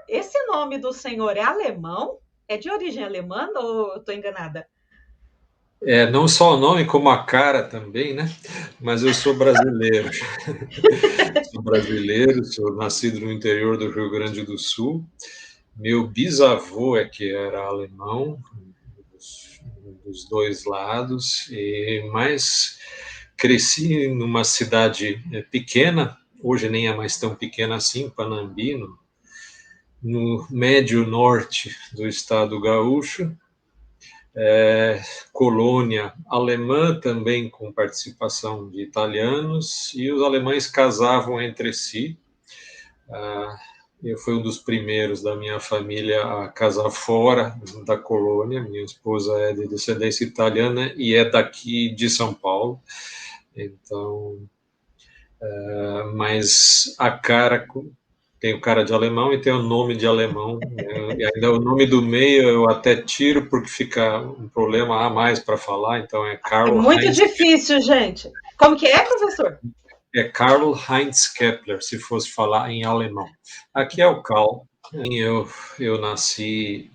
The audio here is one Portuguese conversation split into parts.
esse nome do senhor é alemão? É de origem alemã ou eu estou enganada? Não só o nome, como a cara também, né? Mas eu sou brasileiro. Sou brasileiro, sou nascido no interior do Rio Grande do Sul. Meu bisavô é que era alemão, dos dois lados, mas cresci numa cidade pequena, hoje nem é mais tão pequena assim, Panambi, no médio norte do estado gaúcho, colônia alemã também com participação de italianos, e os alemães casavam entre si. Eu fui um dos primeiros da minha família a casar fora da colônia. Minha esposa é de descendência italiana e é daqui de São Paulo. Então, mas a cara tem o cara de alemão e tem o nome de alemão, né? E ainda o nome do meio eu até tiro porque fica um problema a mais para falar. Então é É Karl muito Heinz, difícil, gente. Como que é, professor? Karl Heinz Kepler, se fosse falar em alemão. Aqui é o Karl. Eu nasci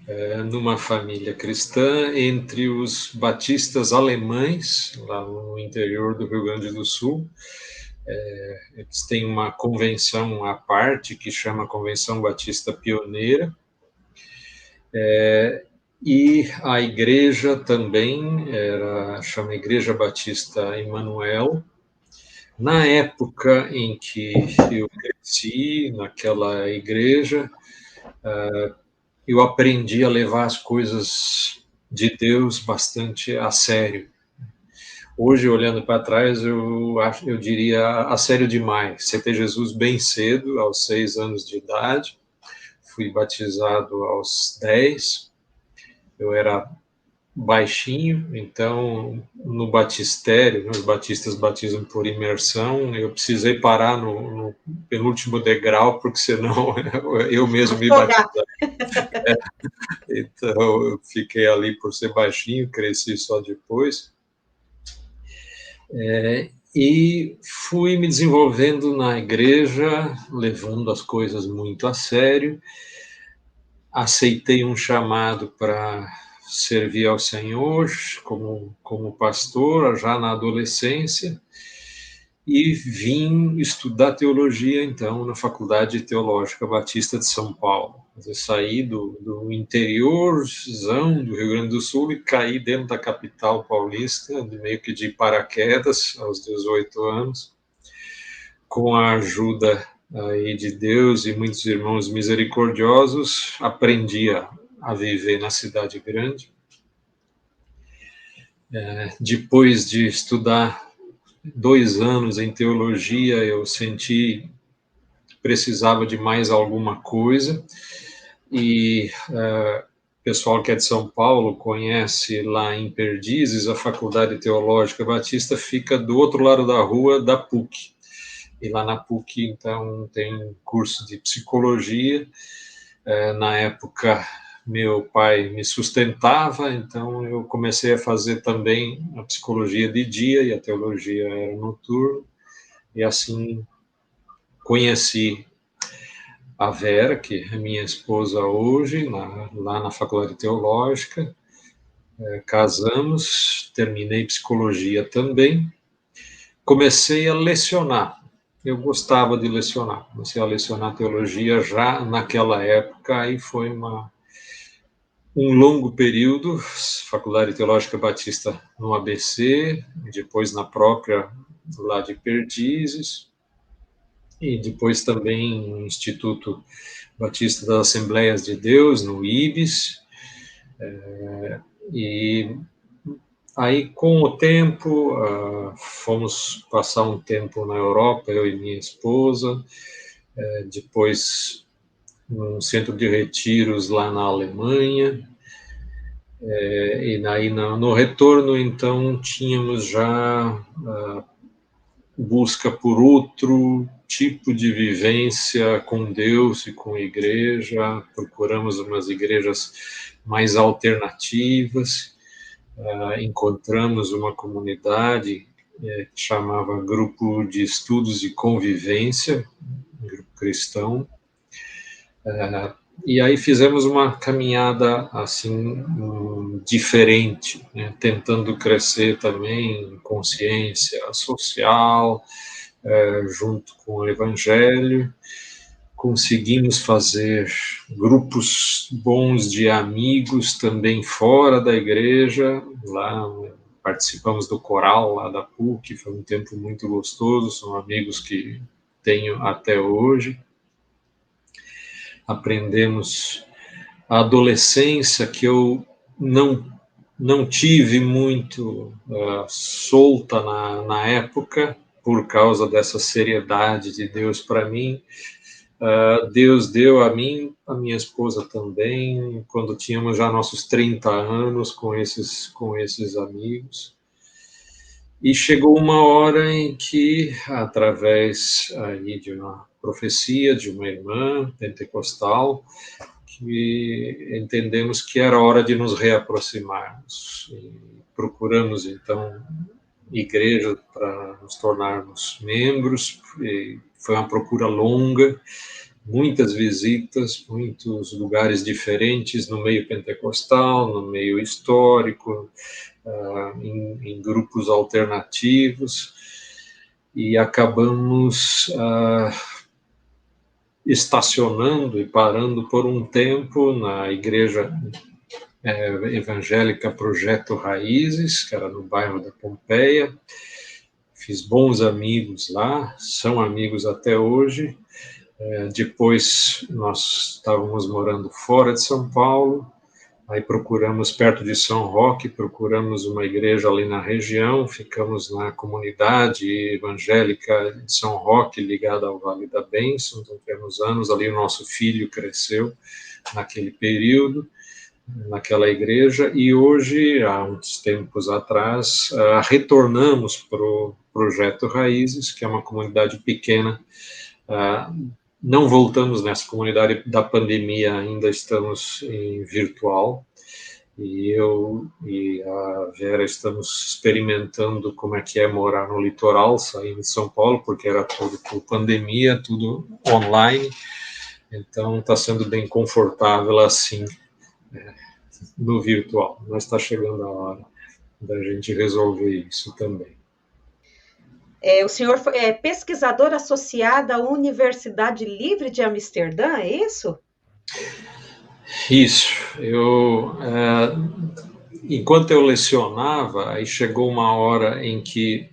numa família cristã entre os batistas alemães, lá no interior do Rio Grande do Sul. Eles têm uma convenção à parte que chama Convenção Batista Pioneira. E a igreja também chama Igreja Batista Emanuel. Na época em que eu cresci naquela igreja, eu aprendi a levar as coisas de Deus bastante a sério. Hoje, olhando para trás, eu diria a sério demais. Aceitei Jesus bem cedo, aos 6 anos de idade. Fui batizado aos 10. Eu era baixinho, então no batistério, os batistas batizam por imersão, eu precisei parar no penúltimo degrau, porque senão eu mesmo me Afogar. batizava. Então eu fiquei ali por ser baixinho, cresci só depois. E fui me desenvolvendo na igreja, levando as coisas muito a sério. Aceitei um chamado para servir ao Senhor como pastor, já na adolescência, e vim estudar teologia, então, na Faculdade Teológica Batista de São Paulo. Eu saí do interiorzão do Rio Grande do Sul e caí dentro da capital paulista, meio que de paraquedas, aos 18 anos, com a ajuda aí de Deus e muitos irmãos misericordiosos, aprendi a viver na cidade grande. Depois de estudar 2 anos em teologia, eu senti que precisava de mais alguma coisa, e o pessoal que é de São Paulo conhece lá em Perdizes, a Faculdade Teológica Batista fica do outro lado da rua da PUC. E lá na PUC, então, tem um curso de psicologia. Na época, meu pai me sustentava, então eu comecei a fazer também a psicologia de dia e a teologia era noturna, e assim conheci a Vera, que é minha esposa hoje, lá na Faculdade Teológica. Casamos, terminei psicologia também, comecei a lecionar. Eu gostava de lecionar, comecei a lecionar teologia já naquela época, e foi um longo período, Faculdade Teológica Batista no ABC, depois na própria lá de Perdizes, e depois também no Instituto Batista das Assembleias de Deus, no IBES. E aí, com o tempo, fomos passar um tempo na Europa, eu e minha esposa, depois num centro de retiros lá na Alemanha, e aí no retorno, então, tínhamos já busca por outro tipo de vivência com Deus e com a igreja, procuramos umas igrejas mais alternativas, encontramos uma comunidade que chamava Grupo de Estudos e Convivência, um grupo cristão, E aí fizemos uma caminhada assim diferente, né? Tentando crescer também em consciência social, junto com o Evangelho. Conseguimos fazer grupos bons de amigos também fora da igreja. Lá participamos do coral lá da PUC, foi um tempo muito gostoso, são amigos que tenho até hoje. Aprendemos a adolescência, que eu não tive muito solta na época, por causa dessa seriedade de Deus para mim. Deus deu a mim, a minha esposa também, quando tínhamos já nossos 30 anos com esses amigos. E chegou uma hora em que, através aí de uma profecia de uma irmã pentecostal, que entendemos que era hora de nos reaproximarmos. E procuramos, então, igreja para nos tornarmos membros. E foi uma procura longa, muitas visitas, muitos lugares diferentes no meio pentecostal, no meio histórico, em grupos alternativos, e acabamos estacionando e parando por um tempo na igreja evangélica Projeto Raízes, que era no bairro da Pompeia. Fiz bons amigos lá, são amigos até hoje. Depois nós estávamos morando fora de São Paulo, aí procuramos perto de São Roque, procuramos uma igreja ali na região, ficamos na comunidade evangélica de São Roque, ligada ao Vale da Bênção, então temos anos, ali o nosso filho cresceu naquele período, naquela igreja, e hoje, há uns tempos atrás, retornamos para o Projeto Raízes, que é uma comunidade pequena. Não voltamos nessa comunidade da pandemia, ainda estamos em virtual, e eu e a Vera estamos experimentando como é que é morar no litoral, saindo de São Paulo, porque era tudo por pandemia, tudo online, então está sendo bem confortável assim, no virtual, mas está chegando a hora da gente resolver isso também. O senhor é pesquisador associado à Universidade Livre de Amsterdã, é isso? Isso. Enquanto eu lecionava, aí chegou uma hora em que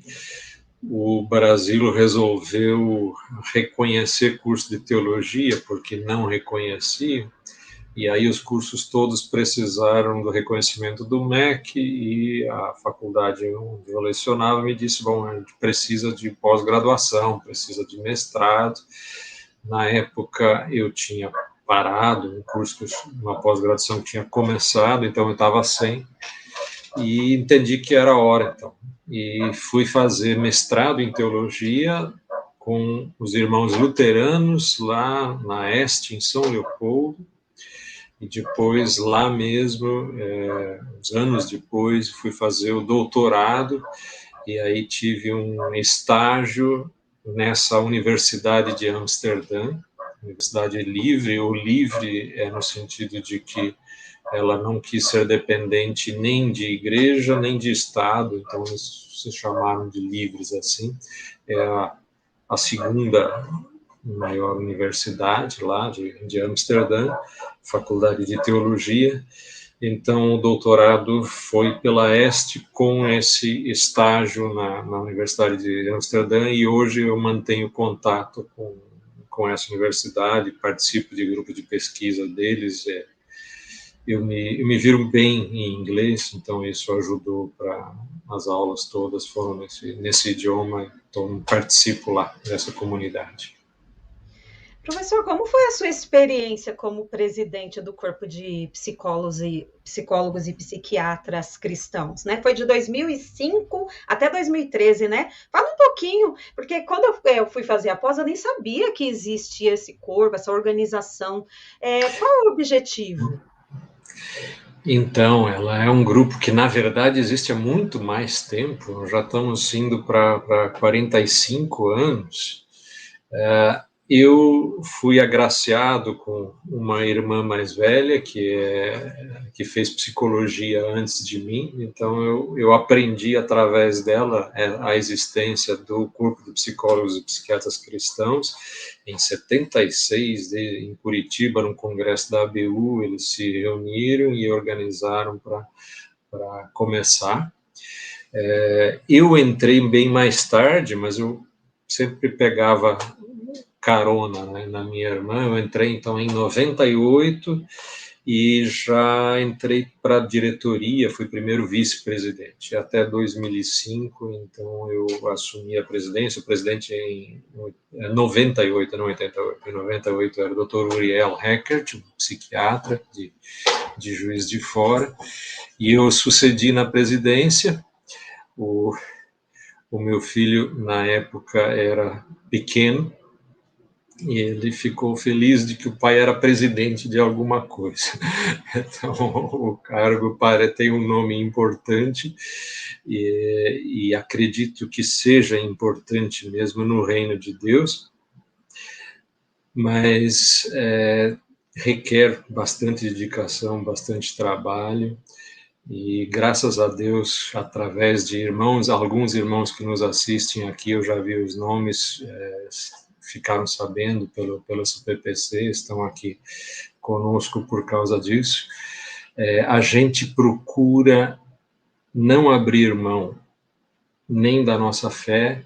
o Brasil resolveu reconhecer curso de teologia, porque não reconhecia, e aí os cursos todos precisaram do reconhecimento do MEC, e a faculdade onde eu lecionava me disse, bom, a gente precisa de pós-graduação, precisa de mestrado. Na época eu tinha parado, um curso, uma pós-graduação que tinha começado, então eu estava sem, e entendi que era a hora, então. E fui fazer mestrado em teologia com os irmãos luteranos lá na Este, em São Leopoldo, e depois lá mesmo, uns anos depois, fui fazer o doutorado, e aí tive um estágio nessa Universidade de Amsterdã, Universidade Livre, ou livre é no sentido de que ela não quis ser dependente nem de igreja, nem de Estado, então eles se chamaram de livres assim. É a segunda maior universidade lá de Amsterdã, Faculdade de Teologia. Então, o doutorado foi pela Este com esse estágio na Universidade de Amsterdã, e hoje eu mantenho contato com essa universidade, participo de grupo de pesquisa deles. Eu me viro bem em inglês, então isso ajudou para as aulas todas foram nesse idioma, então participo lá dessa comunidade. Professor, como foi a sua experiência como presidente do Corpo de Psicólogos e Psiquiatras Cristãos, né? Foi de 2005 até 2013, né? Fala um pouquinho, porque quando eu fui fazer a pós, eu nem sabia que existia esse corpo, essa organização. Qual é o objetivo? Então, ela é um grupo que, na verdade, existe há muito mais tempo, já estamos indo para 45 anos, eu fui agraciado com uma irmã mais velha que fez psicologia antes de mim, então eu aprendi através dela a existência do Corpo de Psicólogos e Psiquiatras Cristãos. Em 76, em Curitiba, no congresso da ABU, eles se reuniram e organizaram para começar. Eu entrei bem mais tarde, mas eu sempre pegava carona, né, na minha irmã. Eu entrei então em 98 e já entrei para a diretoria, fui primeiro vice-presidente até 2005, então eu assumi a presidência. O presidente em 98, não 88, em 98 era o Dr. Uriel Heckert, um psiquiatra de Juiz de Fora, e eu sucedi na presidência. O meu filho, na época, era pequeno, e ele ficou feliz de que o pai era presidente de alguma coisa. Então, o cargo tem um nome importante, e acredito que seja importante mesmo no reino de Deus, mas requer bastante dedicação, bastante trabalho, e graças a Deus, através de alguns irmãos que nos assistem aqui, eu já vi os nomes, ficaram sabendo pelo CPPC, estão aqui conosco por causa disso. A gente procura não abrir mão nem da nossa fé,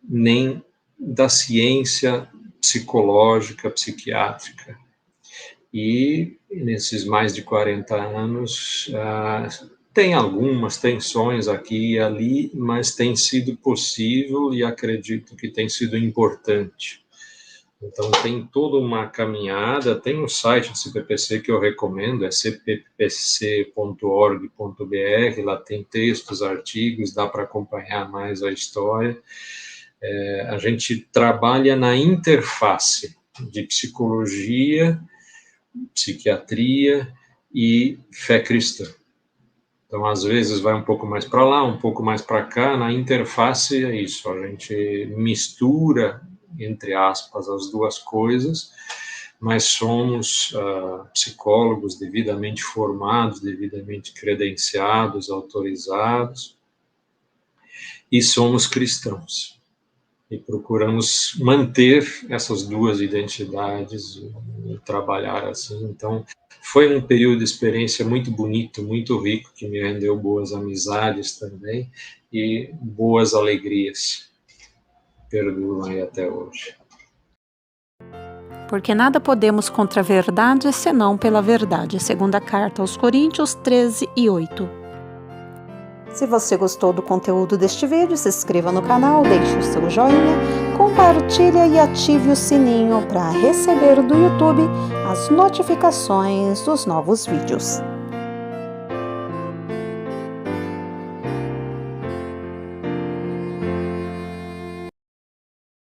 nem da ciência psicológica, psiquiátrica. E nesses mais de 40 anos, tem algumas tensões aqui e ali, mas tem sido possível e acredito que tem sido importante. Então, tem toda uma caminhada, tem um site do CPPC que eu recomendo, é cppc.org.br, lá tem textos, artigos, dá para acompanhar mais a história. A gente trabalha na interface de psicologia, psiquiatria e fé cristã. Então, às vezes, vai um pouco mais para lá, um pouco mais para cá. Na interface é isso, a gente mistura, entre aspas, as duas coisas, mas somos psicólogos devidamente formados, devidamente credenciados, autorizados, e somos cristãos. E procuramos manter essas duas identidades e trabalhar assim. Então, foi um período de experiência muito bonito, muito rico, que me rendeu boas amizades também e boas alegrias. Perduram aí até hoje. Porque nada podemos contra a verdade, senão pela verdade. Segunda carta aos Coríntios 13:8. Se você gostou do conteúdo deste vídeo, se inscreva no canal, deixe o seu joinha, compartilhe e ative o sininho para receber do YouTube as notificações dos novos vídeos.